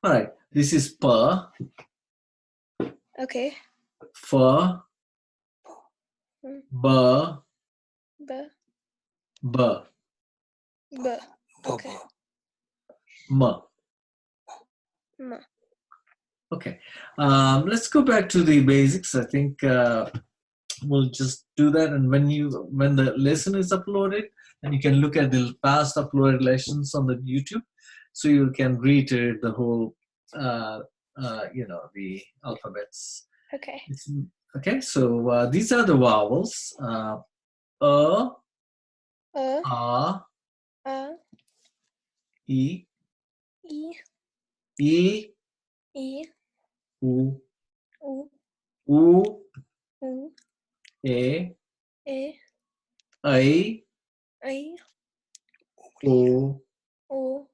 All right, this is per, Okay. fur, bur, B. bur, B. Okay. m. M. Okay, let's go back to the basics. I think we'll just do that, and when the lesson is uploaded, and you can look at the past uploaded lessons on the YouTube, so you can reiterate the whole, the alphabets. Okay. Okay, so these are the vowels: a, A. e, E. e, E. u, U. u, U. e, E. I, I. o, O.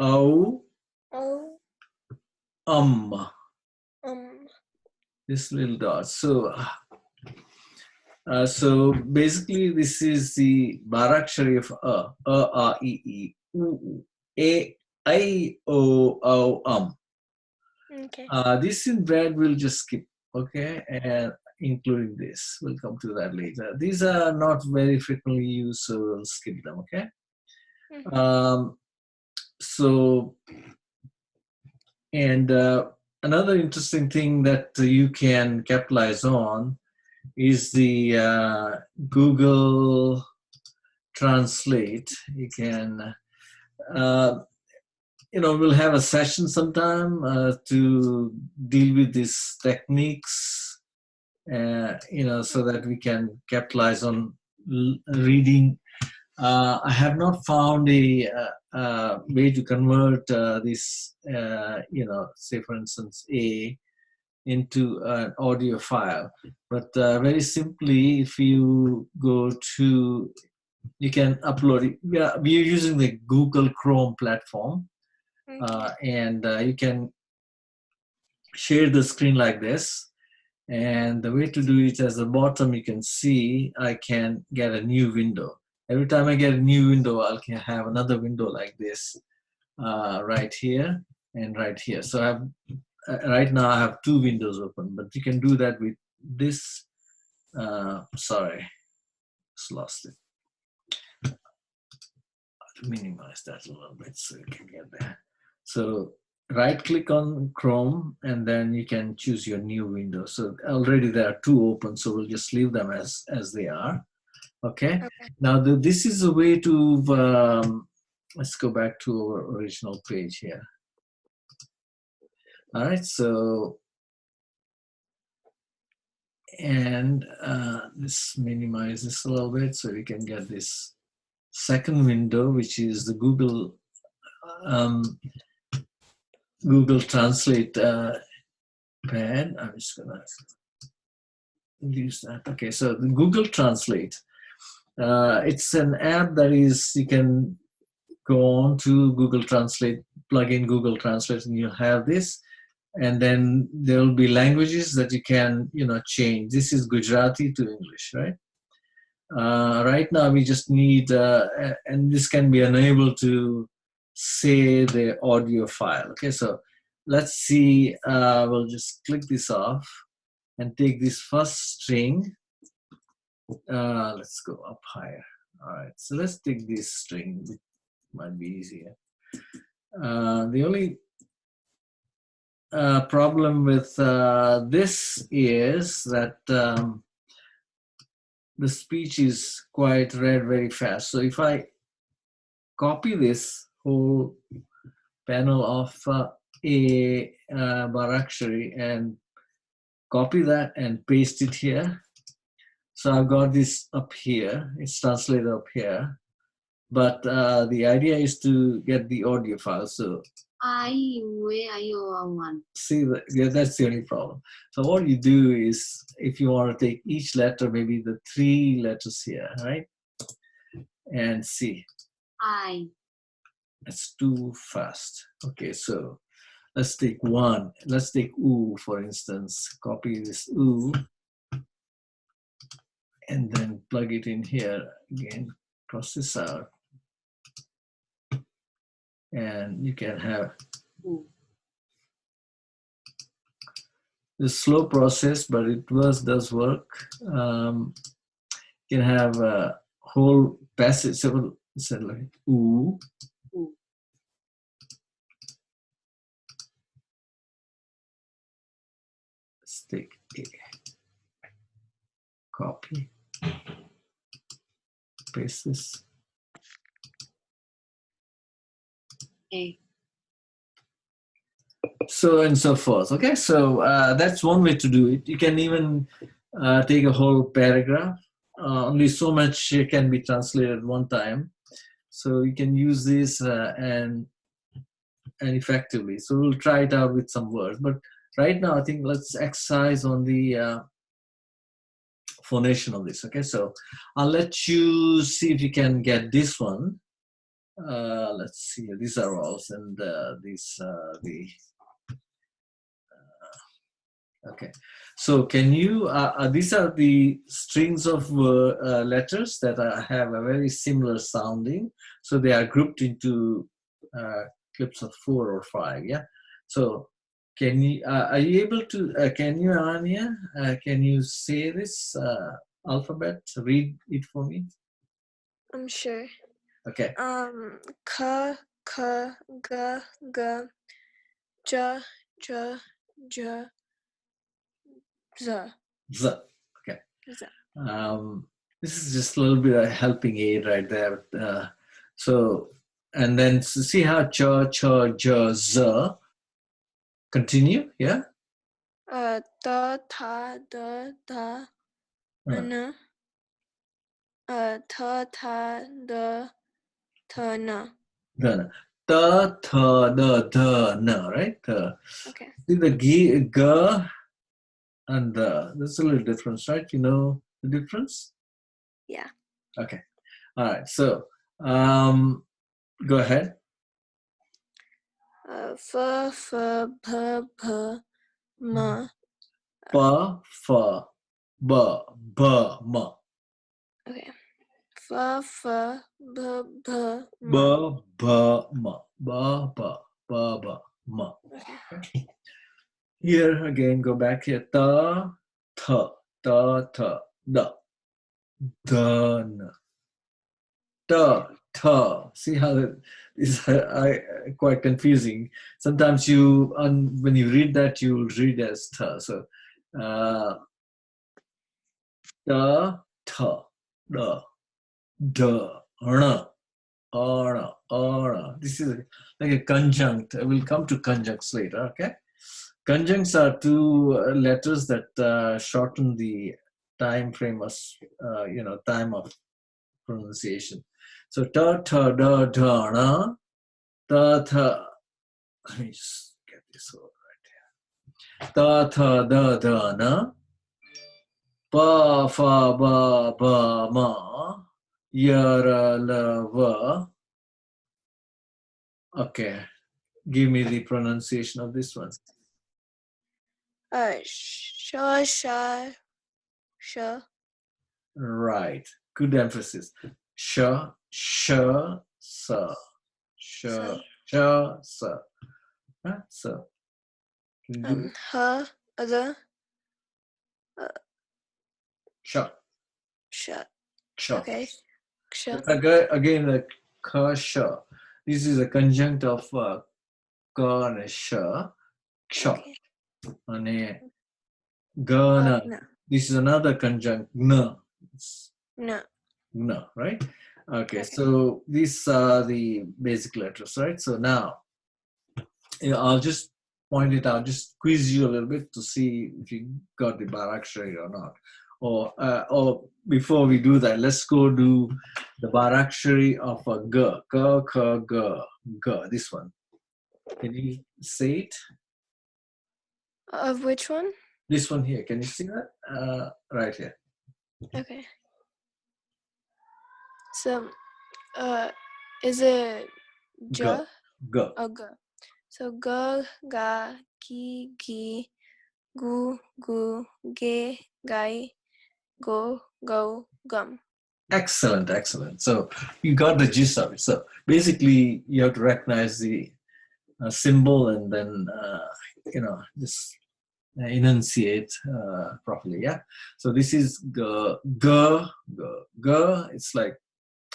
o, O. this little dot. So basically, this is the barakshree of e, u, e, I, o, Okay. This in red we'll just skip, okay, and including this. We'll come to that later. These are not very frequently used, so we'll skip them, okay. So, and another interesting thing that you can capitalize on is the Google Translate. You can, we'll have a session sometime to deal with these techniques, so that we can capitalize on reading. I have not found a way to convert this, say for instance, A into an audio file. But very simply, if you go to, you can upload it. We're using the Google Chrome platform, and you can share the screen like this. And the way to do it, at the bottom, you can see I can get a new window. Every time I get a new window, I can have another window like this right here and right here. So I have, right now I have two windows open, but you can do that with this. Sorry, just lost it. I'll minimize that a little bit so you can get there. So right click on Chrome and then you can choose your new window. So already there are two open, so we'll just leave them as they are. Okay. Now this is a way to, let's go back to our original page here. All right, so, and let's minimize this a little bit so we can get this second window, which is the Google Translate pad. I'm just gonna use that. Okay, so the Google Translate. It's an app that is, you can go on to Google Translate, plug in Google Translate, and you'll have this. And then there will be languages that you can, change. This is Gujarati to English, right? Right now we just need, and this can be enabled to say the audio file. Okay, so let's see, we'll just click this off and take this first string. Let's go up higher. All right, so let's take this string. It might be easier. The only problem with this is that the speech is quite read very fast. So if I copy this whole panel of a barakshree and copy that and paste it here. So I've got this up here. It's translated up here. But the idea is to get the audio file. So see, that's the only problem. So what you do is, if you want to take each letter, maybe the three letters here, right? And see. That's too fast. Okay, so let's take one. Let's take oo, for instance. Copy this oo. And then plug it in here. Again, cross this out. And you can have It's a slow process, but it does work. You can have a whole passage, so like oo. Let's take a copy, paste this. So and so forth. Okay, so that's one way to do it. You can even take a whole paragraph. Only so much can be translated one time. So you can use this and effectively. So we'll try it out with some words. But right now, I think let's exercise on the phonation of this. Okay, so I'll let you see if you can get this one. Let's see. These are vowels, and these the. Okay, so can you? These are the strings of letters that have a very similar sounding. So they are grouped into clips of 4 or 5. Yeah. So can you? Are you able to? Can you, Anya? Can you say this alphabet? Read it for me. I'm sure. Okay. K, K, G, G, J, J, J, Z. Z. Okay. Z. This is just a little bit of helping aid right there. So, and then see how cha, cha, ja, z. Continue, yeah? Ta, ta, da, da, n. Ta, ta, da, ta, na. Dana. Ta, tha, da, da, na, right? Okay. See the g, g, and the. There's a little difference, right? You know the difference? Yeah. Okay. All right. So, go ahead. F, F, P, P, M. Pa, fa, ba, ba, ma. Okay. F, F, B, B, Ba, M. ba, ma. Ba, ba, ba, ba, ma. Okay. Here again, go back here. Ta, tha, ta, tha, da, dun, ta, ta. See how that is quite confusing. Sometimes when you read that, you'll read as ta. So, ta, tha, da, da, na, ana, ana. This is like a conjunct. I will come to conjuncts later, okay? Conjuncts are two letters that shorten the time frame of, time of pronunciation. So ta ta da da na ta ta. Let me just get this over right here. Ta ta da da na pa fa ba ba ma ya ra la va. Okay, give me the pronunciation of this one. Sh, sh, sh. Right. Good emphasis. Sh, sh, sa, sh, sh, sa. Huh? So, can you do it? H, the, Sh, sh. sh. Okay. Sh. Again, the ka, sh. This is a conjunct of ka and sh. Ksha. Okay. And gana. No. This is another conjunct. Na. No. Na, right? Okay, Okay. so these are the basic letters, right? So now, I'll just point it out, just quiz you a little bit to see if you got the barakshree or not. Or before we do that, let's go do the barakshree of a g, k, k, g, g. This one. Can you say it? Of which one? This one here. Can you see that? Right here. Okay. So, is it G, J? g. Oh, G. So G, Ga, Gi, Gi, Gu, Gu, Ge, Gai, Go, Go, Gum. Excellent, excellent. So you got the gist of it. So basically, you have to recognize the symbol and then just enunciate properly. Yeah. So this is g, g, g, g. It's like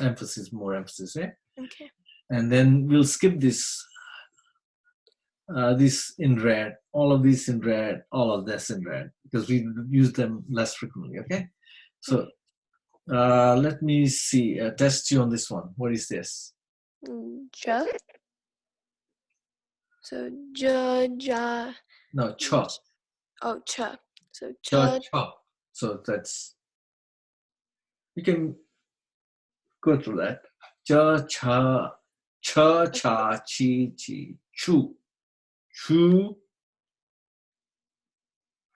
emphasis, more emphasis. Yeah. Okay. And then we'll skip this in red, all of these in red, all of this in red, because we use them less frequently. Okay. So let me see, test you on this one. What is this? Ja. So ja, ja. No, cha. Oh, cha. So Cha, cha. cha. So that's, you can go through that. Cha, cha, cha, cha, chi, chi, chu, chu.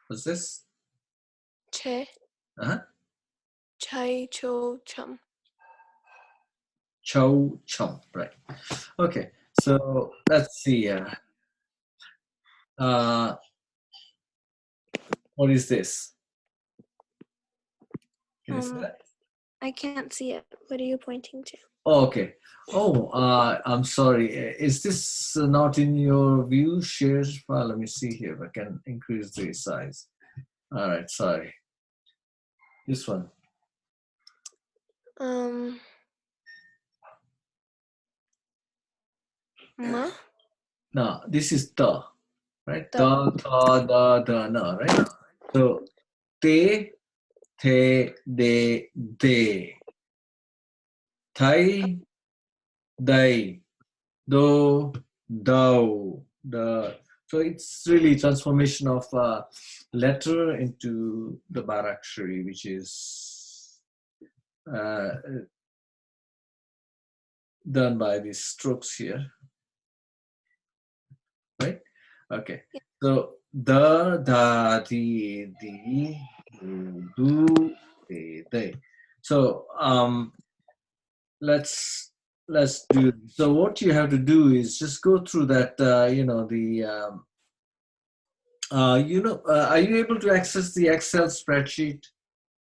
What's this? Che. Uh-huh. Chai, cho, chum. Chow, chum. Right. Okay. So let's see. Uh, what is this? Can you see that? I can't see it. What are you pointing to? Oh, okay. Oh, I'm sorry. Is this not in your view shares file? Let me see here if I can increase the size. All right. Sorry. This one. Ma. No, this is the, right? The. Da, ta, da, da, na, right? So, te, the, de. Thai, dai, do, dao, the. So it's really transformation of letter into the barakshree, which is uh, done by these strokes here, right? Okay. So the, da, the, do, they. So let's do. So what you have to do is just go through that. Are you able to access the Excel spreadsheet?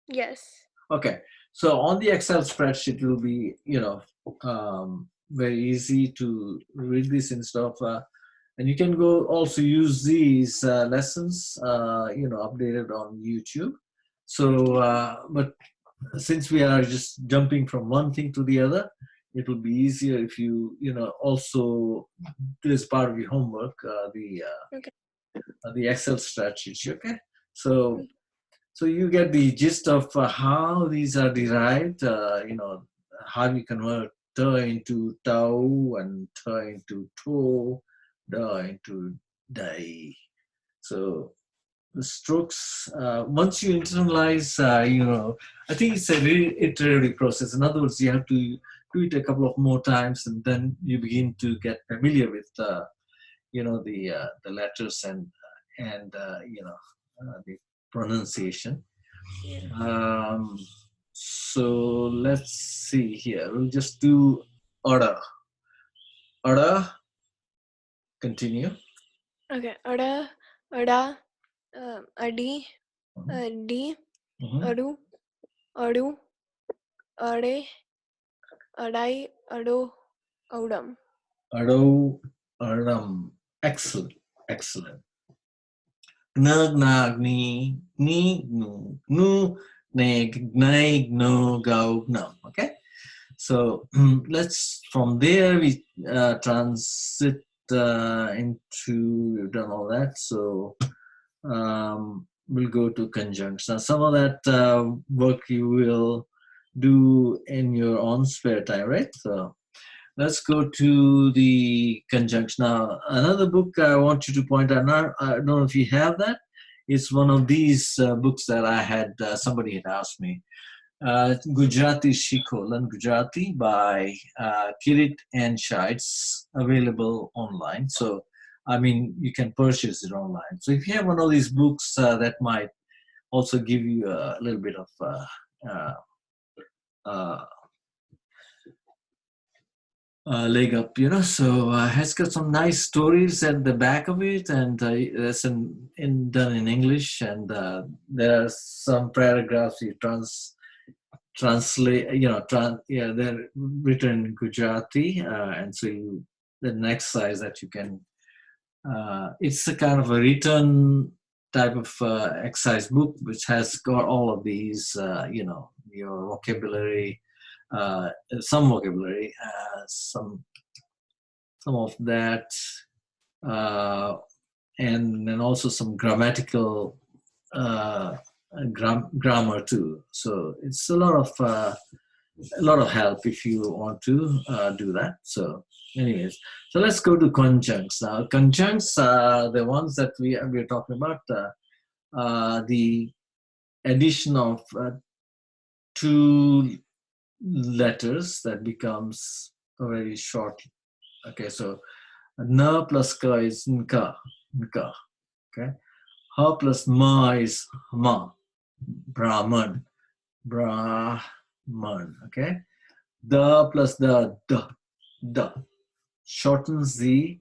Yes. Okay. So on the Excel spreadsheet, it will be very easy to read this and stuff. And you can go also use these lessons, updated on YouTube. So, but since we are just jumping from one thing to the other, it will be easier if you, also do as part of your homework, Okay. the Excel spreadsheet. Okay. So you get the gist of how these are derived, how we convert te into tau and te into to, da into dai. So the strokes, once you internalize, I think it's a really iterative process. In other words, you have to do it a couple of more times and then you begin to get familiar with, the letters and the pronunciation. Yeah. So let's see here. We'll just do order. Order. Continue. Okay. Ada, ada, adi, Mhm. adi, Mhm. adu, adu, ade, adai, ado, odam. Ado. Aram. Excellent. Excellent. Gnag, nag, ni, gnu, gnu, neg, gnag, no, go, gnum. Okay. So let's, from there, we transit into, we've done all that. So we'll go to conjuncts. Now, some of that work you will do in your own spare time, right? So let's go to the conjuncts. Now, another book I want you to point out, I don't know if you have that. It's one of these books that I had, somebody had asked me. Gujarati Shikho, Learn Gujarati by Kirit and Shah. It's available online. So, I mean, you can purchase it online. So, if you have one of these books, that might also give you a little bit of uh, uh, leg up, So has got some nice stories at the back of it, and that's done in English, and there are some paragraphs you translate, they're written in Gujarati, and so you an exercise that you can. It's a kind of a written type of exercise book which has got all of these, your vocabulary, some vocabulary, some of that, uh, and then also some grammatical grammar too. So it's a lot of help if you want to do that. So, anyways, so let's go to conjuncts now. Conjuncts are the ones that we're talking about. The addition of two letters that becomes a very short. Okay, so na plus ka is nka, nka. Okay, ha plus ma is ma, Brahman, Brahman. Okay, the plus the shortens the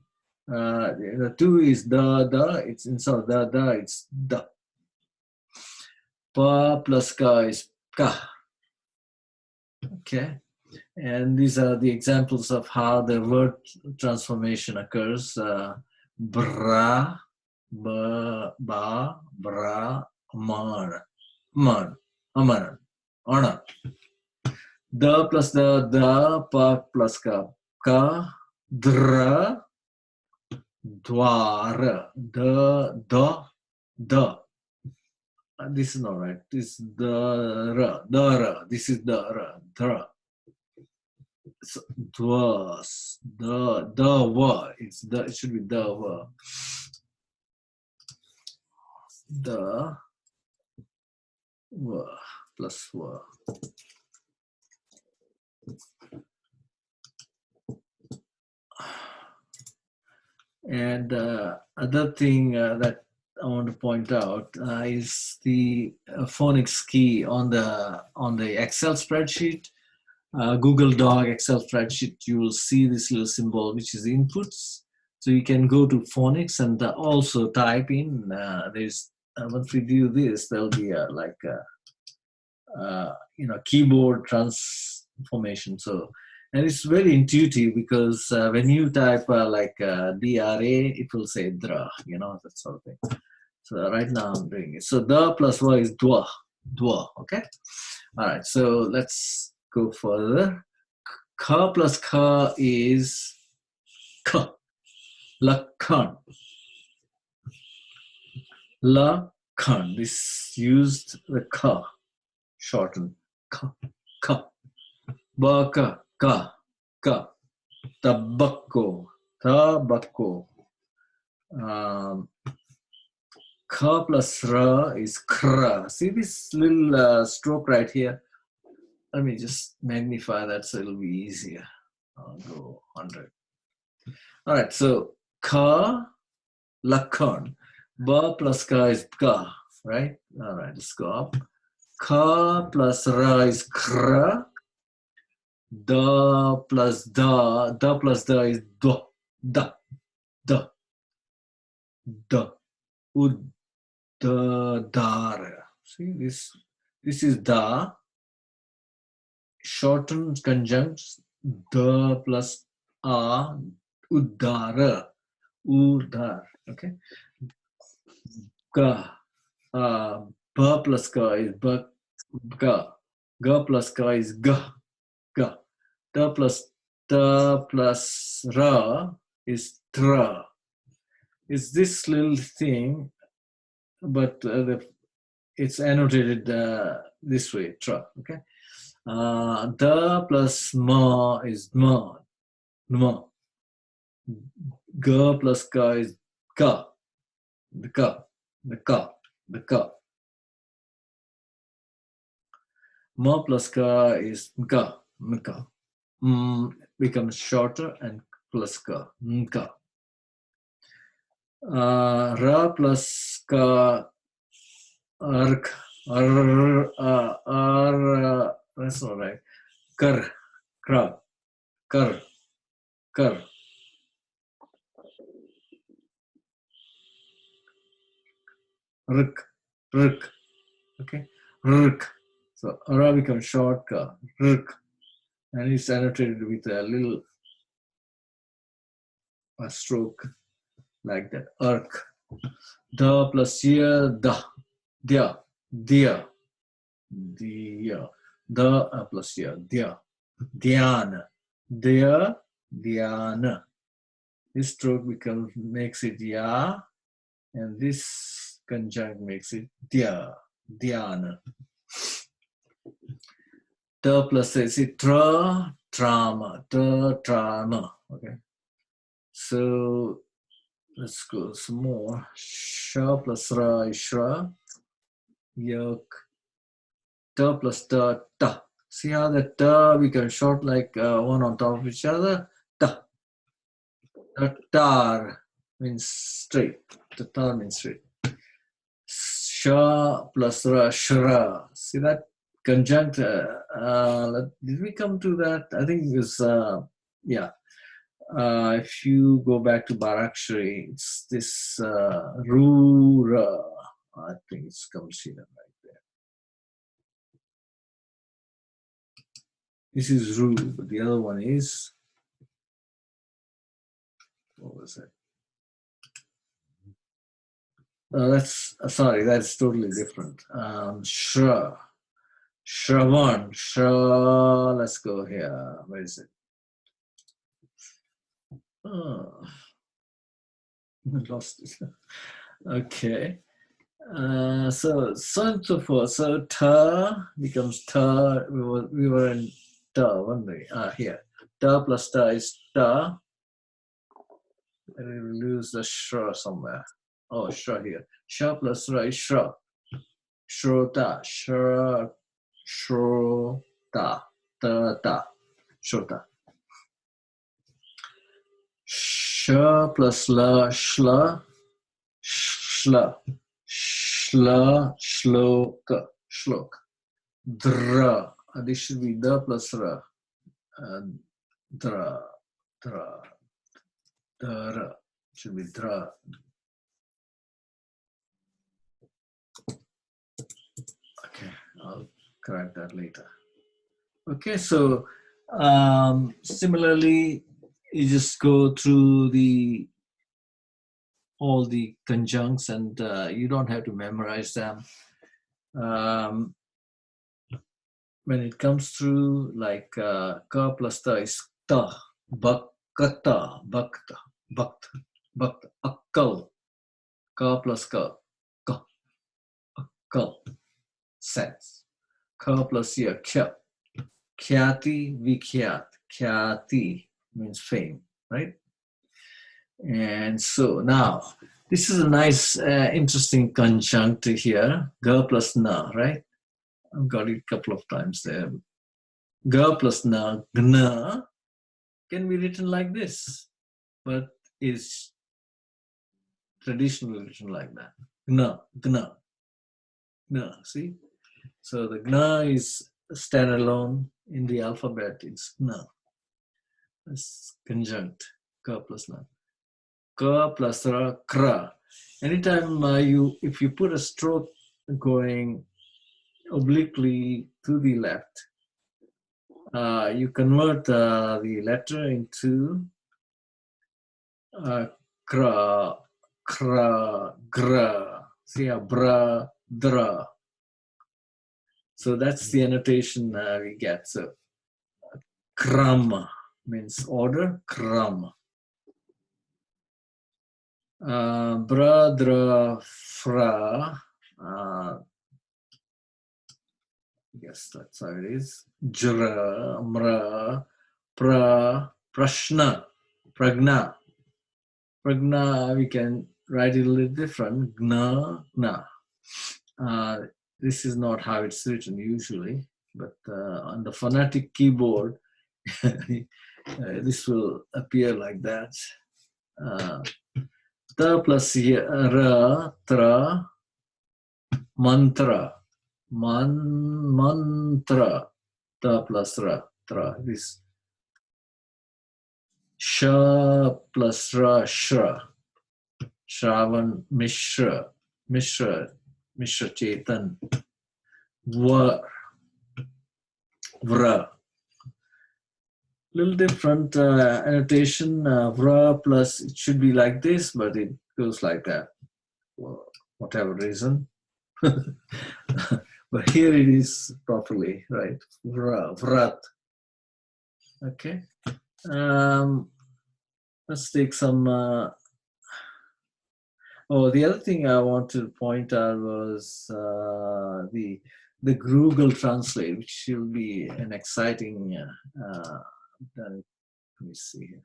two is the, it's instead of the, it's the. Pa plus ka is ka. Okay, and these are the examples of how the word transformation occurs. Bra, ba, bra, man, aman, ana. The plus the, pa plus ka, dra, dwar, the. This is not right. This is the ra. This is the ra, dra. So, dwas, the wa. It's the. It should be the wa. The wa plus wa. And other thing that I want to point out is the phonics key on the Excel spreadsheet, Google Doc, Excel spreadsheet. You will see this little symbol, which is inputs. So you can go to phonics and also type in. There's once we do this, there'll be keyboard transformation. So. And it's very intuitive because when you type DRA, it will say dra, that sort of thing. So right now I'm doing it. So the plus wa is dwa, okay? All right, so let's go further. Ka plus ka is ka, lakhan. Lakhan, this used the ka, shortened, ka. Baka, ka, tabacco, ka plus ra is kra. See this little stroke right here? Let me just magnify that so it'll be easier. I'll go 100. All right, so ka, lakhan. Ba plus ka is ka, right? All right, let's go up. Ka plus ra is kra. Da plus da is do, da, ud, dar. See this is da, shortened conjuncts, da plus a, udara, okay. Ka, ba plus ka is ba, ga plus ka is ga. Ta plus ra is tra. It's this little thing, but it's annotated this way, tra, okay? Da plus ma is ma. Ga plus ka is ka. The ka. Ma plus ka is ka. Becomes shorter and plus ka. Ra plus ka, ark, that's not right. Kar. Rk, okay. Rk. So ra becomes short ka, rk, and it's annotated with a little a stroke like that. Ark. Da plus ya, da. Dia. Dia. Dia. Da plus ya. Dia. Dhyana. Dia. Dhyana. This stroke makes it ya, and this conjunct makes it dia. Dhyana. Ta plus is it tra, trama, ta, trama. Okay. So let's go some more. Sha plus ra is shra. Yak. Ta plus ta, ta. See how the ta we can short like one on top of each other? Ta. Tar means straight. Tatar means straight. Sha plus ra, shra. See that conjunct? Did we come to that? I think it was, yeah. If you go back to barakshree, it's this ru, ra. I think it comes here right there. This is ru, but the other one is, what was it? That's sorry, that's totally different. Shra, Shravan, Shra. Let's go here. Where is it? Oh, I lost it. Okay. So and so forth. So ta becomes ta. We were in ta, weren't we? Here. Ta plus ta is ta. And we will lose the shra somewhere. Oh, shra here. Sha plus ra is shra. Shrota. Shra. Shrota. Ta ta. Shrota. Sha plus la, shla. Shla. Shla. Shloka. Shlok. Dra. This should be da plus ra. Dra. Dra. Dra. Should be dra. Okay, I'll correct that later. Okay, so similarly, you just go through all the conjuncts, and you don't have to memorize them. When it comes through, like ka plus ta is ta, bakata, bakta, bakta, bakta, akkal, ka plus ka, akkal, sense. Ka plus ya, kya, khyati, vikhyat, khyati means fame, right? And so now, this is a nice, interesting conjunct here. Ga plus na, right? I've got it a couple of times there. Ga plus na, gna, can be written like this, but is traditionally written like that. Gna, gna, gna, see? So the gna is standalone in the alphabet, it's gna. It's conjunct, ka plus na. Ka plus ra, kra. Anytime if you put a stroke going obliquely to the left, you convert the letter into kra, kra, gra. See, bra, dra. So that's the annotation we get. So kram means order, kram. Bra, dra, fra. Yes, that's how it is. Jra, mra, pra, prashna, pragna. Pragna, we can write it a little different. Gna, gna. This is not how it's written usually, but on the phonetic keyboard, this will appear like that. Ta plus ra, tra, mantra. Mantra, ta plus ra, tra. This sha plus ra, shra. Shravan, mishra, mishra, mishra chetan. Vra, Little different annotation. Vra plus it should be like this, but it goes like that for whatever reason. But here it is properly, right? Vrat. Okay. Let's take some. Oh, the other thing I want to point out was the Google Translate, which will be an exciting. Let me see here.